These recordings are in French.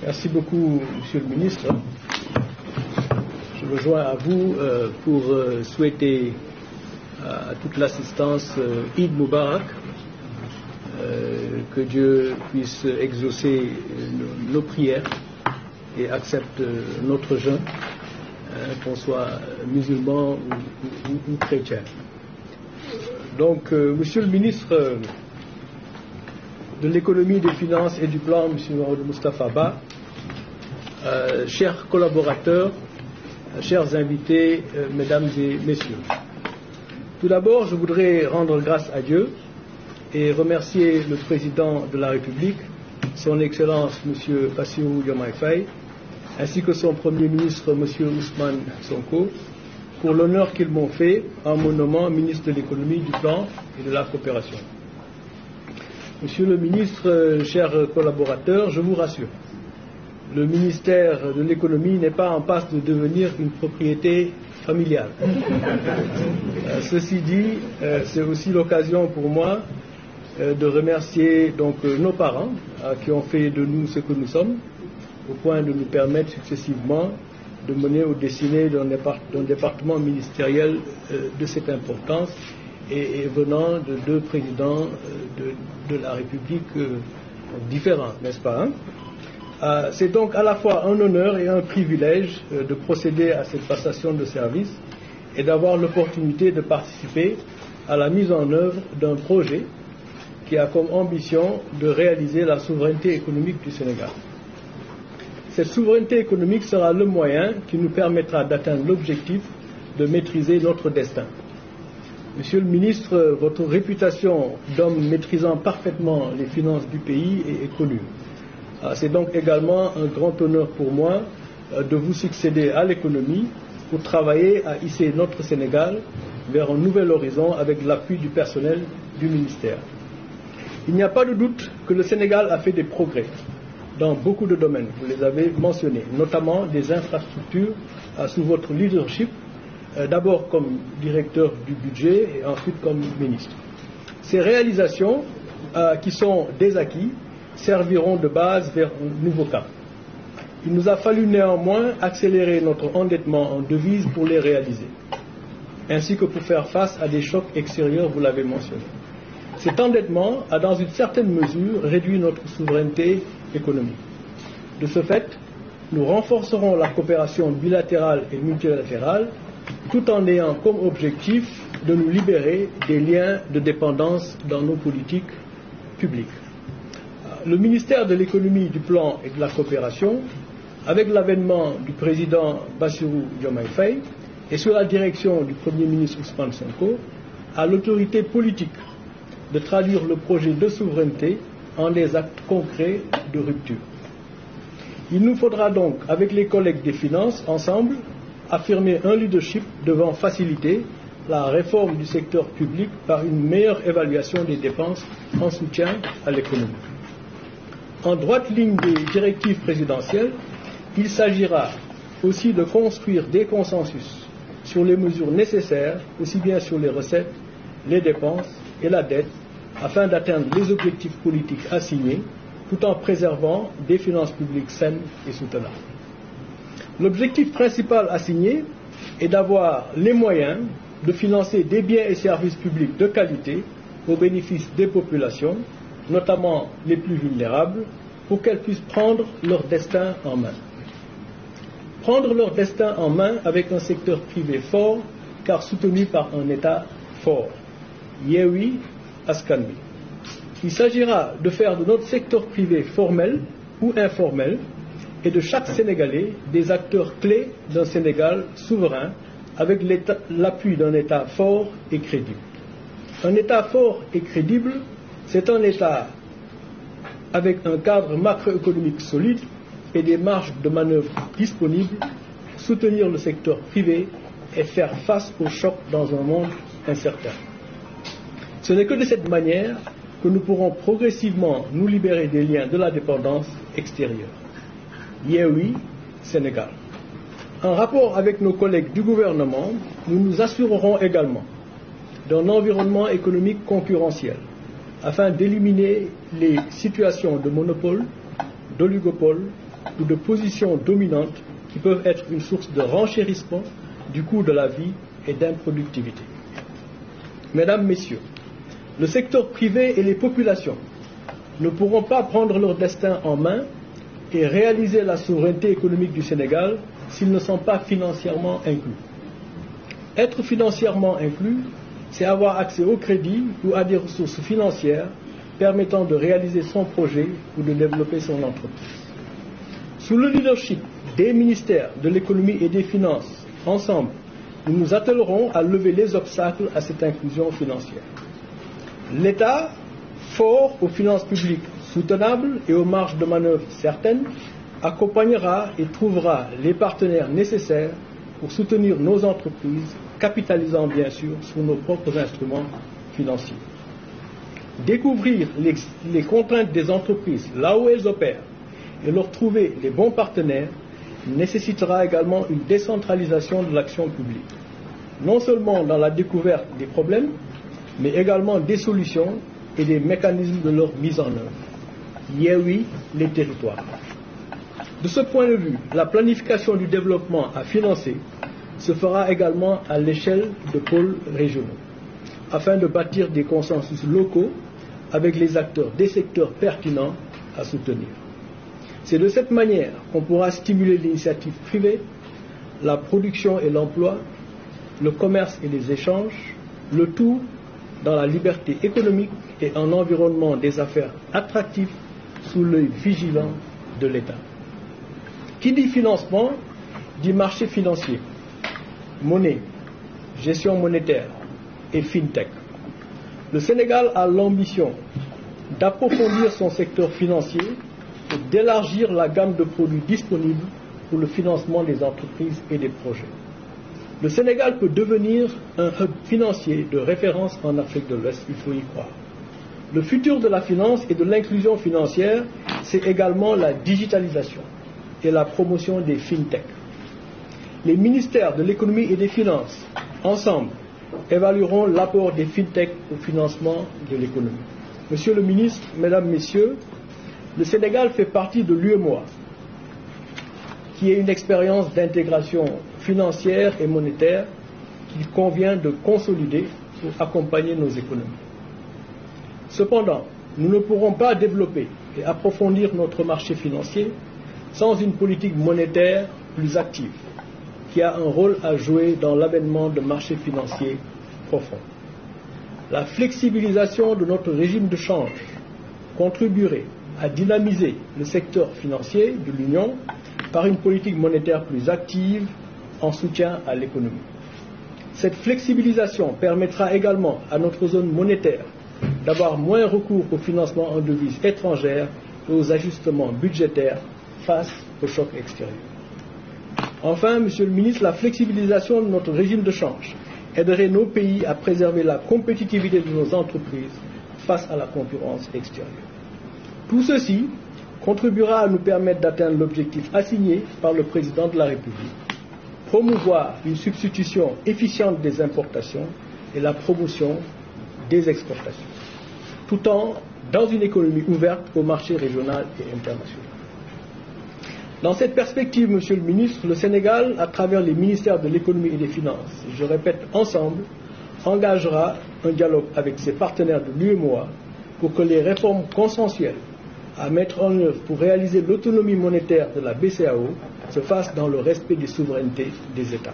Merci beaucoup, Monsieur le Ministre. Je me joins à vous pour souhaiter à toute l'assistance Eid Mubarak, que Dieu puisse exaucer nos prières et accepte notre jeûne, qu'on soit musulman ou chrétien. Donc, Monsieur le Ministre de l'économie, des finances et du plan, M. Moustapha Ba, chers collaborateurs, chers invités, mesdames et messieurs. Tout d'abord, je voudrais rendre grâce à Dieu et remercier le président de la République, son Excellence M. Bassirou Diomaye Faye, ainsi que son Premier ministre M. Ousmane Sonko, pour l'honneur qu'ils m'ont fait en me nommant ministre de l'économie, du plan et de la coopération. Monsieur le ministre, chers collaborateurs, je vous rassure, le ministère de l'économie n'est pas en passe de devenir une propriété familiale. Ceci dit, c'est aussi l'occasion pour moi de remercier donc nos parents qui ont fait de nous ce que nous sommes, au point de nous permettre successivement de mener aux destinées d'un département ministériel de cette importance et venant de deux présidents de la République différents, n'est-ce pas, hein? C'est donc à la fois un honneur et un privilège de procéder à cette passation de service et d'avoir l'opportunité de participer à la mise en œuvre d'un projet qui a comme ambition de réaliser la souveraineté économique du Sénégal. Cette souveraineté économique sera le moyen qui nous permettra d'atteindre l'objectif de maîtriser notre destin. Monsieur le ministre, votre réputation d'homme maîtrisant parfaitement les finances du pays est connue. C'est donc également un grand honneur pour moi de vous succéder à l'économie pour travailler à hisser notre Sénégal vers un nouvel horizon avec l'appui du personnel du ministère. Il n'y a pas de doute que le Sénégal a fait des progrès dans beaucoup de domaines, vous les avez mentionnés, notamment des infrastructures sous votre leadership, d'abord comme directeur du budget et ensuite comme ministre. Ces réalisations, qui sont des acquis, serviront de base vers un nouveau cap. Il nous a fallu néanmoins accélérer notre endettement en devises pour les réaliser, ainsi que pour faire face à des chocs extérieurs, vous l'avez mentionné. Cet endettement a dans une certaine mesure réduit notre souveraineté économique. De ce fait, nous renforcerons la coopération bilatérale et multilatérale tout en ayant comme objectif de nous libérer des liens de dépendance dans nos politiques publiques. Le ministère de l'économie, du plan et de la coopération, avec l'avènement du président Bassirou Diomaye Faye et sous la direction du Premier ministre Ousmane Sonko, a l'autorité politique de traduire le projet de souveraineté en des actes concrets de rupture. Il nous faudra donc, avec les collègues des finances, ensemble, affirmer un leadership devant faciliter la réforme du secteur public par une meilleure évaluation des dépenses en soutien à l'économie. En droite ligne des directives présidentielles, il s'agira aussi de construire des consensus sur les mesures nécessaires, aussi bien sur les recettes, les dépenses et la dette, afin d'atteindre les objectifs politiques assignés, tout en préservant des finances publiques saines et soutenables. L'objectif principal assigné est d'avoir les moyens de financer des biens et services publics de qualité au bénéfice des populations, notamment les plus vulnérables, pour qu'elles puissent prendre leur destin en main. Prendre leur destin en main avec un secteur privé fort, car soutenu par un État fort. Yewwi Askan Wi. Il s'agira de faire de notre secteur privé formel ou informel et de chaque Sénégalais des acteurs clés d'un Sénégal souverain avec l'appui d'un État fort et crédible. Un État fort et crédible, c'est un État avec un cadre macroéconomique solide et des marges de manœuvre disponibles, soutenir le secteur privé et faire face aux chocs dans un monde incertain. Ce n'est que de cette manière que nous pourrons progressivement nous libérer des liens de la dépendance extérieure. Yewwi Sénégal. En rapport avec nos collègues du gouvernement, nous nous assurerons également d'un environnement économique concurrentiel afin d'éliminer les situations de monopole, d'oligopole ou de positions dominantes qui peuvent être une source de renchérissement du coût de la vie et d'improductivité. Mesdames, Messieurs, le secteur privé et les populations ne pourront pas prendre leur destin en main et réaliser la souveraineté économique du Sénégal s'ils ne sont pas financièrement inclus. Être financièrement inclus, c'est avoir accès au crédit ou à des ressources financières permettant de réaliser son projet ou de développer son entreprise. Sous le leadership des ministères de l'économie et des finances, ensemble, nous nous attellerons à lever les obstacles à cette inclusion financière. L'État, fort aux finances publiques soutenables et aux marges de manœuvre certaines, accompagnera et trouvera les partenaires nécessaires pour soutenir nos entreprises, capitalisant bien sûr sur nos propres instruments financiers. Découvrir les contraintes des entreprises là où elles opèrent et leur trouver les bons partenaires nécessitera également une décentralisation de l'action publique, non seulement dans la découverte des problèmes, mais également des solutions et des mécanismes de leur mise en œuvre. Yewwi les territoires. De ce point de vue, la planification du développement à financer se fera également à l'échelle de pôles régionaux, afin de bâtir des consensus locaux avec les acteurs des secteurs pertinents à soutenir. C'est de cette manière qu'on pourra stimuler l'initiative privée, la production et l'emploi, le commerce et les échanges, le tout dans la liberté économique et un environnement des affaires attractif sous l'œil vigilant de l'État. Qui dit financement dit marché financier, monnaie, gestion monétaire et fintech. Le Sénégal a l'ambition d'approfondir son secteur financier et d'élargir la gamme de produits disponibles pour le financement des entreprises et des projets. Le Sénégal peut devenir un hub financier de référence en Afrique de l'Ouest, il faut y croire. Le futur de la finance et de l'inclusion financière, c'est également la digitalisation et la promotion des fintech. Les ministères de l'économie et des finances, ensemble, évalueront l'apport des fintech au financement de l'économie. Monsieur le ministre, Mesdames, Messieurs, le Sénégal fait partie de l'UEMOA, qui est une expérience d'intégration financière et monétaire qu'il convient de consolider pour accompagner nos économies. Cependant, nous ne pourrons pas développer et approfondir notre marché financier sans une politique monétaire plus active, qui a un rôle à jouer dans l'avènement de marchés financiers profonds. La flexibilisation de notre régime de change contribuerait à dynamiser le secteur financier de l'Union par une politique monétaire plus active en soutien à l'économie. Cette flexibilisation permettra également à notre zone monétaire d'avoir moins recours au financement en devises étrangères et aux ajustements budgétaires face au choc extérieur. Enfin, Monsieur le ministre, la flexibilisation de notre régime de change aiderait nos pays à préserver la compétitivité de nos entreprises face à la concurrence extérieure. Tout ceci contribuera à nous permettre d'atteindre l'objectif assigné par le président de la République, promouvoir une substitution efficiente des importations et la promotion des exportations, tout en dans une économie ouverte au marché régional et international. Dans cette perspective, Monsieur le ministre, le Sénégal, à travers les ministères de l'économie et des finances, je répète ensemble, engagera un dialogue avec ses partenaires de l'UEMOA pour que les réformes consensuelles à mettre en œuvre pour réaliser l'autonomie monétaire de la BCEAO se fassent dans le respect des souverainetés des États.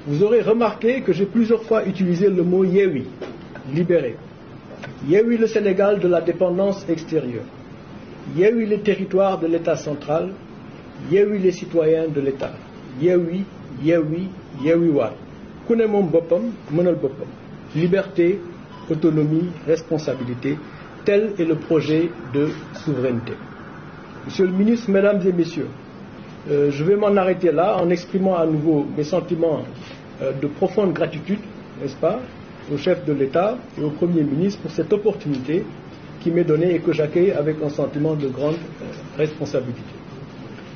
Vous aurez remarqué que j'ai plusieurs fois utilisé le mot Yewwi, libéré. Yewwi le Sénégal de la dépendance extérieure. Yewwi les territoires de l'État central. Yewwi les citoyens de l'État. Yewwi, Yewwi, Yewwiwaat. Ku ne moom boppam mënal boppam. Liberté, autonomie, responsabilité. Tel est le projet de souveraineté. Monsieur le ministre, Mesdames et Messieurs, je vais m'en arrêter là en exprimant à nouveau mes sentiments de profonde gratitude, n'est-ce pas, au chef de l'État et au Premier ministre pour cette opportunité qui m'est donnée et que j'accueille avec un sentiment de grande responsabilité.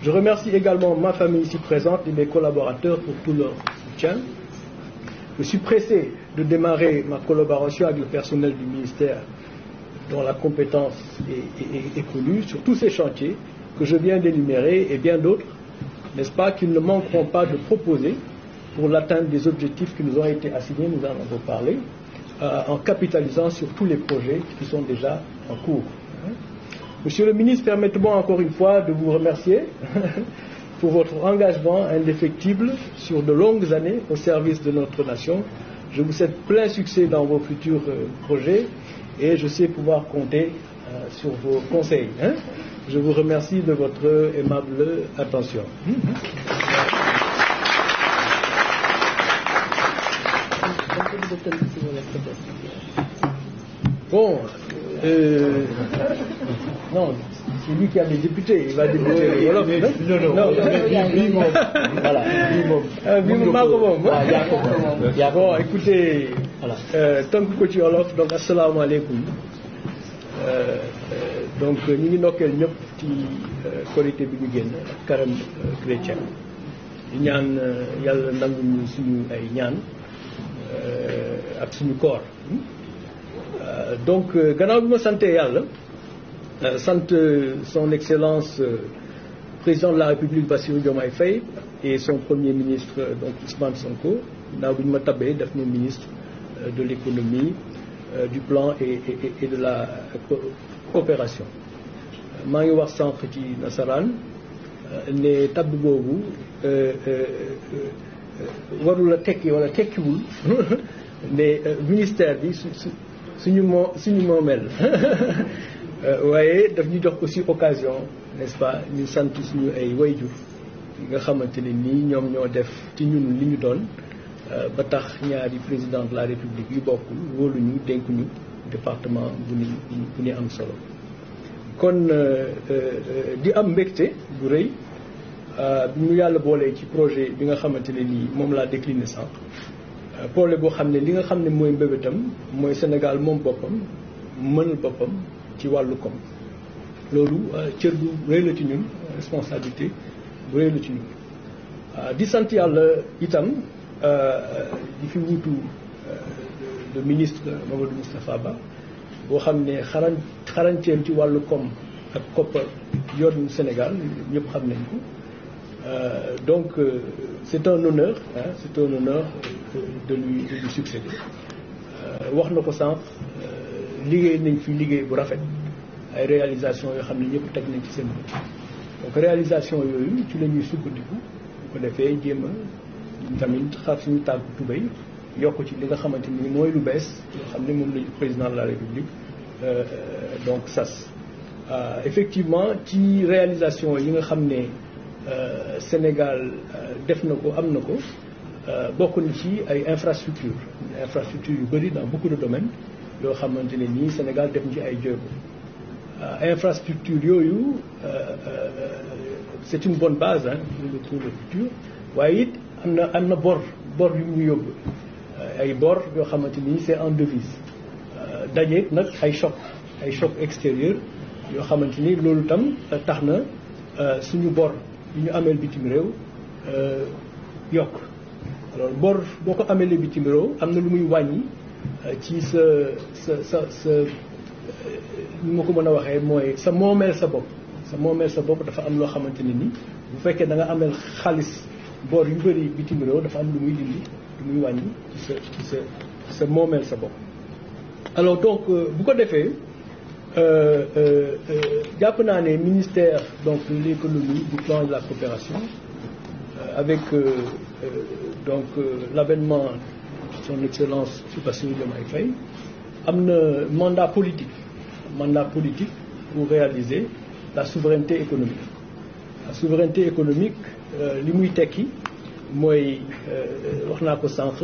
Je remercie également ma famille ici présente et mes collaborateurs pour tout leur soutien. Je suis pressé de démarrer ma collaboration avec le personnel du ministère dont la compétence est connue sur tous ces chantiers que je viens d'énumérer et bien d'autres, n'est-ce pas, qu'ils ne manqueront pas de proposer pour l'atteinte des objectifs qui nous ont été assignés, nous en avons parlé, en capitalisant sur tous les projets qui sont déjà en cours. Monsieur le ministre, permettez-moi encore une fois de vous remercier pour votre engagement indéfectible sur de longues années au service de notre nation. Je vous souhaite plein succès dans vos futurs projets et je sais pouvoir compter sur vos conseils. Je vous remercie de votre aimable attention. Bon, non, c'est lui qui a les députés, il va débuter le Wolof. Non, voilà. Bon, écoutez, tënk ko ci Wolof, donc asalaamaaleykum. Donc ñu ngi ndokkeel ñëpp ci Korité bi ñu génn ak Carême chrétien di ñaan yàlla nangu ñu suñu ay ñaan ak suñu koor. Donc gannaaw bi ma sante yàlla sant son excellence président de la République Bassirou Diomaye Faye et son premier ministre donc Ousmane Sonko gannaaw bi ñu ma tabbee def ma ministre de l'économie, du plan et de la coopération. maa ngi wax sànq ci nasaraan ne tabb boobu warul a tekki wala tekkiwul ne ministère bi suñu moomeel waaye daf ñu jox aussi occasion, n'est-ce pas, ñu sant suñu ay wayjur yi nga xamante ne nii ñoom ñoo def ci ñun li ñu doon ba tax ñaari président de la République yu bokkul wóoluñu dénkuñu département bu ni am solo. kon di am mbégte bu rëy bi ñu yàlla boolee ci projet bi nga xamante ne nii moom laa décliné sànq projet boo xam ne li nga xam ne mooy mbébétam mooy Sénégal moom boppam mënal boppam ci wàllu koom. loolu cër bu rëy la ci ñun, responsabilité bu rëy la ci ñun. Di sant yàlla itam di fi wuutu le ministre Mamadou Moustapha Ba boo xam ne xarañteem ci wàllu koom ak koppar yoonu Sénégal ñëpp xam nañ ko. Donc c'est un honneur, c'est un honneur de lui succéder. wax na ko sànq liggéey nañ fi liggéey bu rafet ay réalisation yoo xam ne ñëpp teg nañ ci seen bët. Donc réalisation yooyu ci la ñuy sukkandiku bu ko defee jéem a tamit xar suñu tànk tubéy yokk ci li nga xamante ni mooy lu bees yoo xam ne moom lañu président de la République donc sas. Effectivement ci réalisation yi nga xam ne Sénégal def na ko am na ko bokk na ci ay infrastructures yu bëri dans beaucoup de domaines yoo xamante ne nii Sénégal def na ci ay jéego. Infrastructure yooyu c'est une bonne base pour le futur waaye it am na bor yu ñu yóbbu ay bor yoo xamante ni c'est en devise dajeeg nag ay choc extérieur yoo xamante ni loolu tam tax na suñu bor yu ñu ameel bitim réew yokk. Alors bor boo ko ameelee bitim réew am na lu muy wàññi ci sa ni ma ko mën a waxee mooy sa moomeel sa bopp dafa am loo xamante ne ni bu fekkee da nga ameel xaalis bor yu bëri bitim réew dafa am lu muy dindi lu muy wàññi ci sa moomeel sa bopp. Alors donc bu ko defee jàpp naa ne ministère donc de l'économie, du plan et de la coopération avec donc l'avènement de son excellence Bassirou Diomaye Faye am na mandat politique pour réaliser la souveraineté économique. La souveraineté économique li muy tekki mooy wax naa ko sànq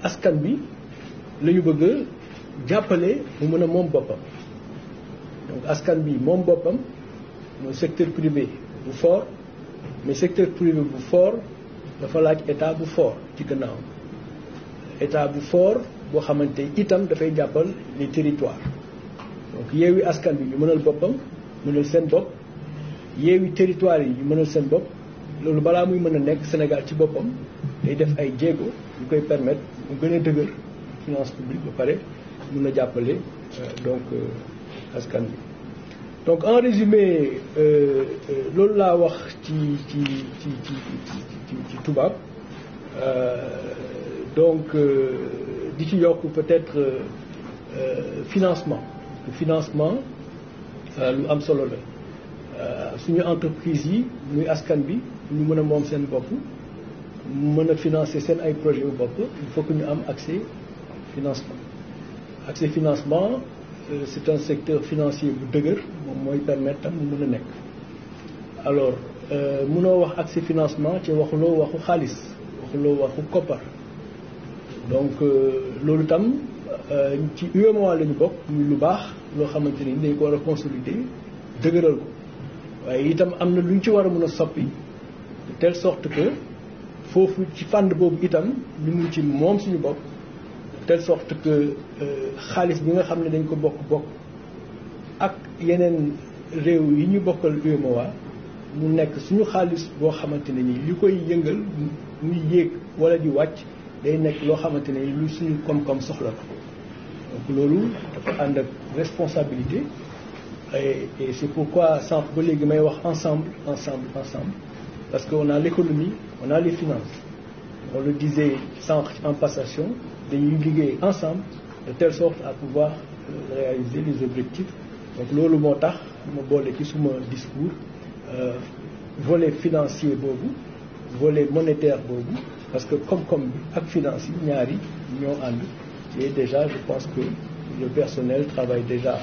askan bi la ñu bëgg jàppale mu mën a moom boppam. Donc askan bi moom boppam mooy secteur privé bu fort, mais secteur privé bu fort dafa laaj état bu fort ci gannaaw. État bu fort boo xamante itam dafay jàppal les territoires. Donc yeewi askan bi ñu mënal boppam mënal seen bopp, yeewi territoire yi ñu mënal seen bopp. Loolu balaa muy mën a nekk Sénégal ci boppam day def ay jéego yu koy permettre mu gën a dëgër finance publique ba pare mun a jàppale donc askan bi. donc en résumé loolu laa wax ci tubaab donc di ci yokk peut-être financement lu am solo la suñu entreprise yi muy askan bi ñu mën a moom seen bopp mën a financer seen ay projet yu bopp il faut que ñu am accès financement c'est un secteur financier bu dëgër moom mooy permettre tam mu mën a nekk alors mënoo wax accès financement ci waxuloo waxu xaalis waxuloo waxu koppar donc loolu tam ci UEMOA la ñu bokk muy lu baax loo xamante ni dañ ko war a consolider dëgëral ko waaye itam am na lu ñu ci war a mën a soppi de telle sorte que foofu ci fànn boobu itam ñu mun ci moom suñu bopp de telle sorte que xaalis bi nga xam ne dañ ko bokk ak yeneen réew yi ñu bokkal UEMOA mu nekk suñu xaalis boo xamante ne ni li koy yëngal muy yéeg wala di wàcc day nekk loo xamante ne lu suñu koom-koom soxla la donc loolu dafa ànd ak responsabilité et c'est pourquoi sànq ba léegi may wax ensemble parce que on a l'économie on a les finances on le disait sànq en passation dañuy liggéey ensemble de telle sorte à pouvoir réaliser les objectifs donc loolu moo tax ma boole ci suma discours volet financier boobu volet monétaire boobu parce que koom-koom bi ak finance yi ñaari ñoo ànd et déjà je pense que le personnel travaille déjà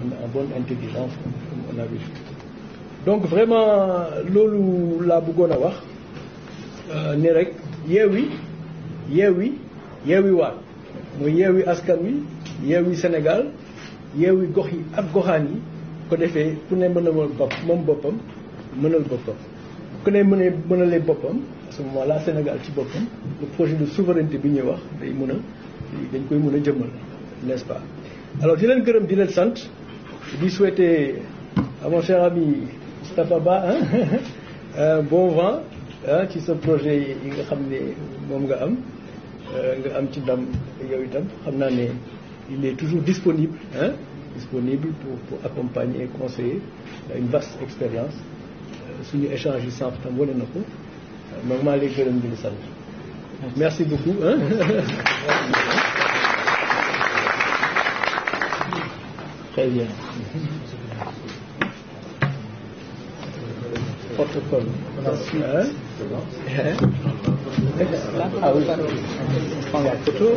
en bonne intelligence comme on a vu donc vraiment loolu laa bëggoon a wax ne rek yeewi waat mooy yeewi askan wi yeewi Sénégal yeewi gox yi ak goxaan yi ko defee ku ne mën a moom boppam mënal boppam ku ne mënalee boppam à ce moment-là Sénégal ci boppam le projet de souveraineté bi ñuy wax dañ koy mën a jëmmal n'est-ce pas alors di leen gërëm di leen sant di souhaiter à mon cher ami Moustapha Ba bon vent ci sa projet yi nga xam ne moom nga am ci ndam yow itam xam naa ne il est toujours disponible pour accompagner et conseiller une vaste expérience suñu échange yi sànq tam wane na ko donc maa lay gërëm di la sant merci beaucoup très bien protocole ah oui prends la photo